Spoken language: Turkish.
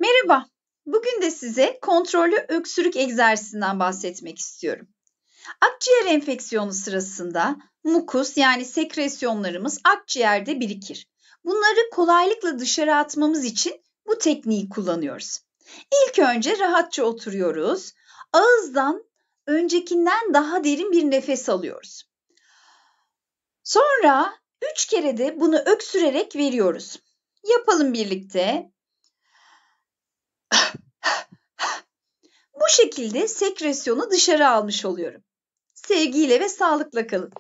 Merhaba, bugün de size kontrollü öksürük egzersizinden bahsetmek istiyorum. Akciğer enfeksiyonu sırasında mukus yani sekresyonlarımız akciğerde birikir. Bunları kolaylıkla dışarı atmamız için bu tekniği kullanıyoruz. İlk önce rahatça oturuyoruz. Ağızdan öncekinden daha derin bir nefes alıyoruz. Sonra 3 kere de bunu öksürerek veriyoruz. Yapalım birlikte. Bu şekilde sekresyonu dışarı almış oluyorum. Sevgiyle ve sağlıkla kalın.